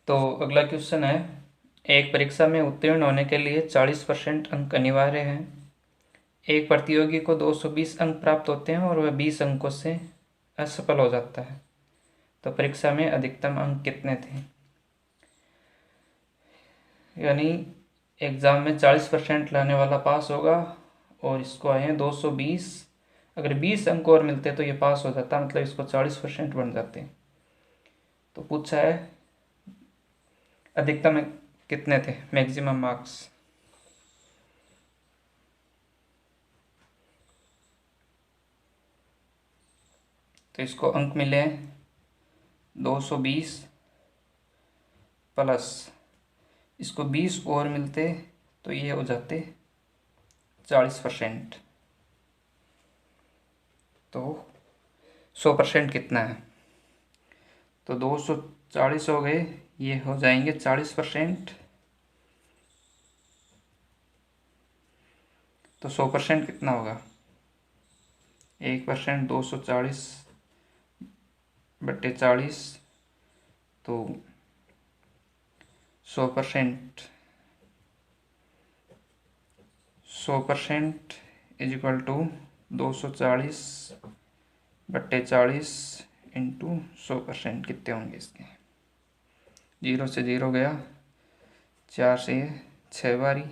तो अगला क्वेश्चन है, एक परीक्षा में उत्तीर्ण होने के लिए 40% अंक अनिवार्य हैं। एक प्रतियोगी को 220 अंक प्राप्त होते हैं और वह 20 अंकों से असफल हो जाता है, तो परीक्षा में अधिकतम अंक कितने थे? यानी एग्ज़ाम में 40% लाने वाला पास होगा और इसको आए हैं 220। अगर 20 अंक और मिलते तो ये पास हो जाता, मतलब इसको 40% बन जाते। तो पूछा है अधिकतम कितने थे, मैक्सिमम मार्क्स। तो इसको अंक मिले हैं 220 प्लस इसको 20 और मिलते तो ये हो जाते 40%। तो 100% कितना है? तो 240 हो गए, ये हो जाएंगे 40%। तो 100% कितना होगा? 1%, 240 बट्टे 40, तो 100%। 100% इज इक्वल टू 240 बट्टे 40 इंटू 100%। कितने होंगे इसके? 0 से 0 गया, 4 से 6 बारी,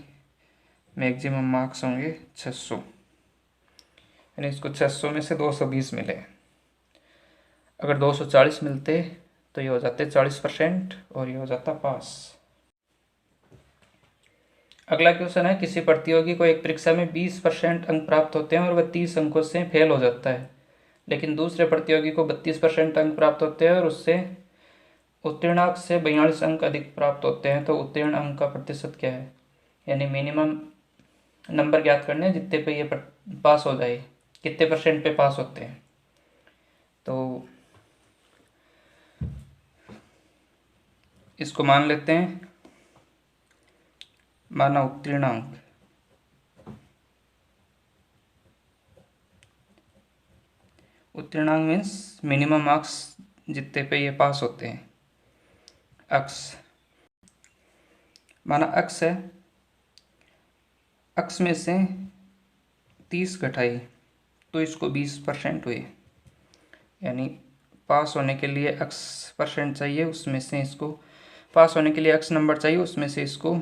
मैक्सिमम मार्क्स होंगे 600। यानी इसको 600 में से 220 मिले। अगर 240 मिलते तो ये हो जाते 40% और ये हो जाता पास। अगला क्वेश्चन है, किसी प्रतियोगी को एक परीक्षा में 20% अंक प्राप्त होते हैं और वह 30 अंकों से फेल हो जाता है, लेकिन दूसरे प्रतियोगी को 32% अंक प्राप्त होते हैं और उससे उत्तीर्णांक से 42 अंक अधिक प्राप्त होते हैं, तो उत्तीर्ण अंक का प्रतिशत क्या है? यानी मिनिमम नंबर ज्ञात करने हैं जितने पे ये पास हो जाए, कितने % पे पास होते हैं। तो इसको मान लेते हैं, माना उत्तीर्णांक। उत्तीर्णांक मीन्स मिनिमम मार्क्स जितने पे ये पास होते हैं। अक्स माना अक्स है, अक्स में से 30 घटाई तो इसको 20% हुए। यानी पास होने के लिए अक्स % चाहिए, उसमें से इसको पास होने के लिए अक्स नंबर चाहिए, उसमें से इसको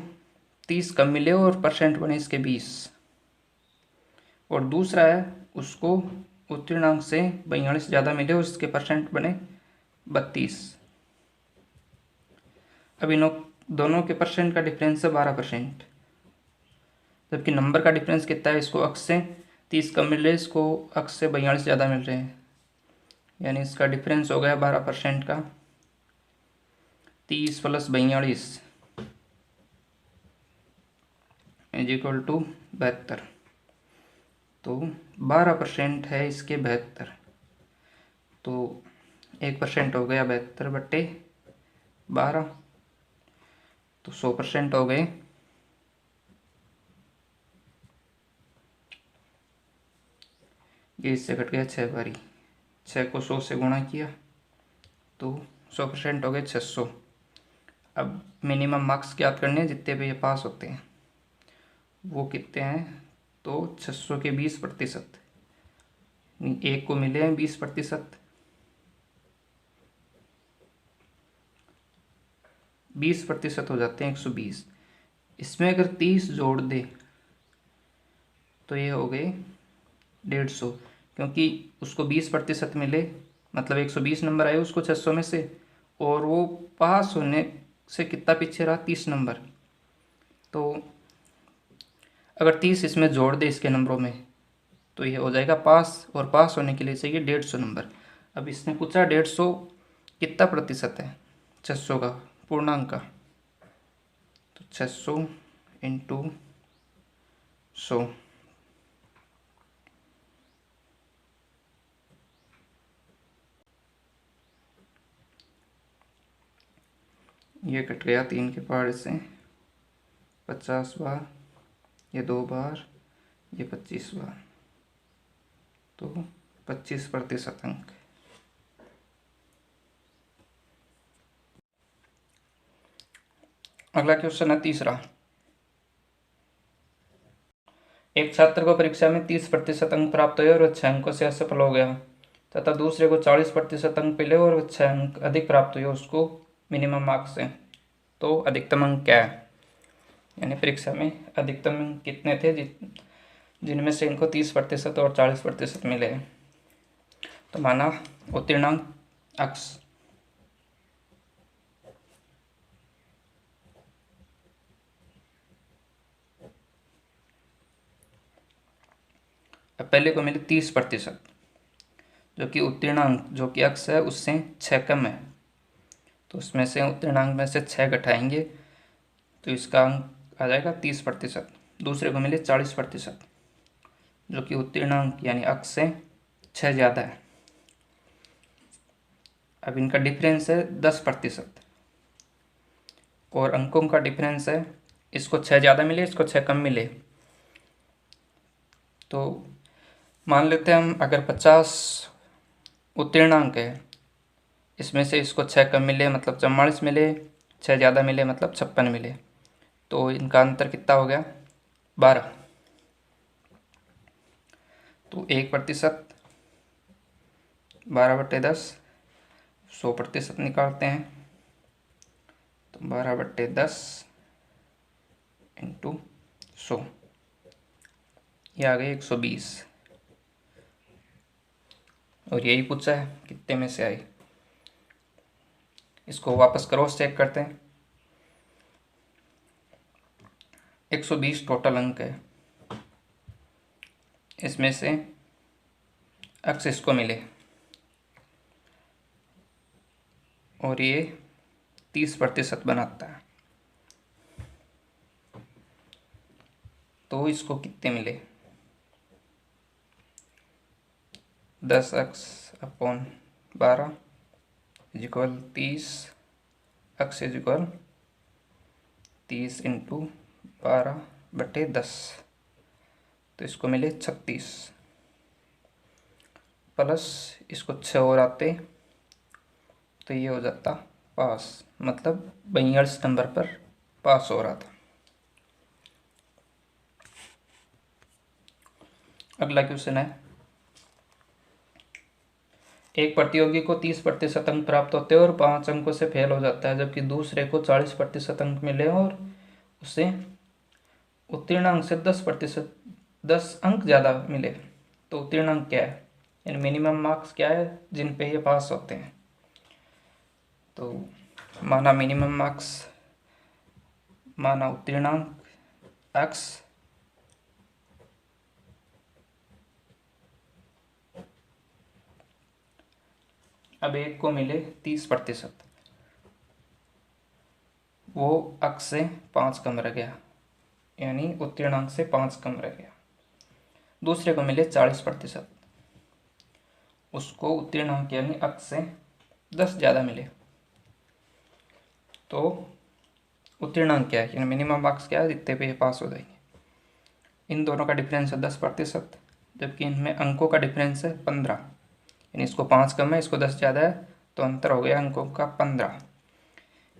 30 कम मिले और % बने इसके 20। और दूसरा है उसको उत्तीर्णांक से 42 ज़्यादा मिले और इसके % बने 32। अब इन दोनों के % का डिफरेंस है 12%, जबकि नंबर का डिफरेंस कितना है? इसको अक्स से 30 कम मिल रहे, इसको अक्स से 42 ज़्यादा मिल रहे हैं। यानी इसका डिफरेंस हो गया 12% का। 30 + 42 इज इक्वल टू 72। तो 12% है इसके 72, तो 1% हो गया 72 बट्टे 12, तो 100% हो गए। ये इससे कट गया 6 बारी, 6 को 100 से गुणा किया तो 100% हो गए 600। अब मिनिमम मार्क्स याद करने हैं जितने पे ये पास होते हैं, वो कितने हैं? तो 600 के 20%, एक को मिले हैं 20%, 20% हो जाते हैं 120। इसमें अगर 30 जोड़ दे तो ये हो गए 150, क्योंकि उसको 20% मिले, मतलब 120 नंबर आए उसको 600 में से, और वो पास होने से कितना पीछे रहा? 30 नंबर। तो अगर 30 इसमें जोड़ दे इसके नंबरों में तो ये हो जाएगा पास, और पास होने के लिए चाहिए 150 नंबर। अब इसने पूछा 150 कितना प्रतिशत है 600 का, पूर्णांक का। तो 600 इंटू 100, ये कट गया 3 के पहाड़ से, 50 बार, ये 2 बार, ये 25 बार, तो 25% अंक। अगला क्वेश्चन है तीसरा। एक छात्र को परीक्षा में 30% अंक प्राप्त हुए और वह 6 अंकों से असफल हो गया तथा दूसरे को 40% अंक मिले और वह 6 अंक अधिक प्राप्त हुए उसको मिनिमम मार्क्स हैं, तो अधिकतम अंक क्या है? यानी परीक्षा में अधिकतम अंक कितने थे जिनमें से इनको 30% और 40% मिले। तो माना उत्तीर्णांक x। अब पहले को मिले 30%, जो कि उत्तीर्णांक जो कि x है उससे 6 कम है, तो उसमें से उत्तीर्णांक में से 6 घटाएंगे तो इसका अंक आ जाएगा 30%। दूसरे को मिले 40%, जो कि उत्तीर्णांक यानी x से 6 ज़्यादा है। अब इनका डिफरेंस है 10% और अंकों का डिफरेंस है, इसको 6 ज़्यादा मिले इसको 6 कम मिले। तो मान लेते हैं हम अगर 50 उत्तीर्णांक है, इसमें से इसको 6 कम मिले मतलब 44 मिले, 6 ज़्यादा मिले मतलब 56 मिले, तो इनका अंतर कितना हो गया? 12। तो 1%, 12/10, 100% निकालते हैं तो 12/10 इंटू 100, ये आ गए 120। और यही पूछा है कितने में से आई। इसको वापस क्रॉस चेक करते हैं। 120 टोटल अंक है, इसमें से x इसको मिले और ये 30% बनाता है, तो इसको कितने मिले? 10x/12 equal 30, x equal 30 into 12/10, तो इसको मिले 36 प्लस इसको 6 और आते तो ये हो जाता पास, मतलब 42 नंबर पर पास हो रहा था। अगला क्वेश्चन है, एक प्रतियोगी को 30% अंक प्राप्त होते हैं और 5 अंकों से फेल हो जाता है, जबकि दूसरे को 40% अंक मिले और उसे उत्तीर्णांक से 10 अंक ज़्यादा मिले, तो उत्तीर्णांक क्या है? यानी मिनिमम मार्क्स क्या है जिन पे ये पास होते हैं। तो माना मिनिमम मार्क्स, माना उत्तीर्णांक x, अब एक को मिले 30%, वो x से 5 कम रह गया, यानी उत्तीर्णांक से 5 कम रह गया। दूसरे को मिले 40%, उसको उत्तीर्णांक यानी x से 10 ज़्यादा मिले, तो उत्तीर्णांक क्या है यानी मिनिमम मार्क्स क्या है जितने पे ये पास हो जाएंगे। इन दोनों का डिफरेंस है 10%, जबकि इनमें अंकों का डिफरेंस है 15, यानी इसको 5 कम है इसको 10 ज़्यादा है, तो अंतर हो गया अंकों का 15।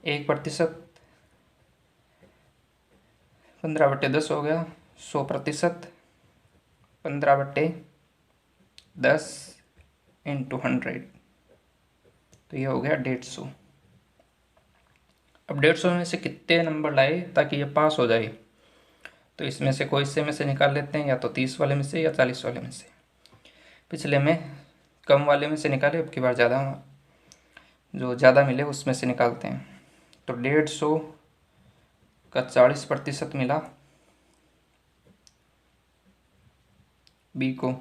1%, 15/10 हो गया 100%, 15/10 इंटू 100, तो ये हो गया 150। अब 150 में से कितने नंबर लाए ताकि ये पास हो जाए, तो इसमें से कोई से में से निकाल लेते हैं, या तो 30 वाले में से या 40 वाले में से। पिछले में कम वाले में से निकाले, अब की बार ज़्यादा जो ज़्यादा मिले उसमें से निकालते हैं। तो 150 का 40% मिला बी को,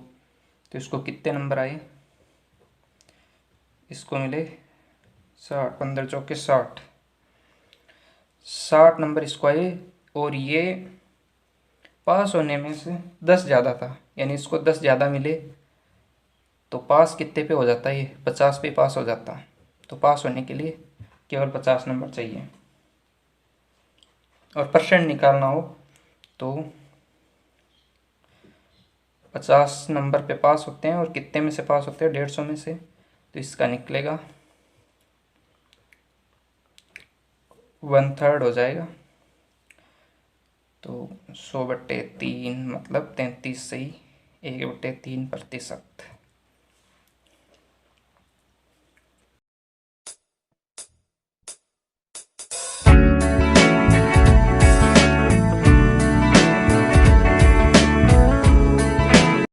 तो इसको कितने नंबर आए? इसको मिले 60, 15 चौके 60 नंबर इसको आए, और ये पास होने में से 10 ज़्यादा था, यानी इसको 10 ज़्यादा मिले, तो पास कितने पे हो जाता है? ये 50 पे पास हो जाता। तो पास होने के लिए केवल 50 नंबर चाहिए, और परसेंट निकालना हो तो 50 नंबर पे पास होते हैं, और कितने में से पास होते हैं? 150 में से, तो इसका निकलेगा 1/3 हो जाएगा। 100/3 मतलब 33 से ही 1/3%।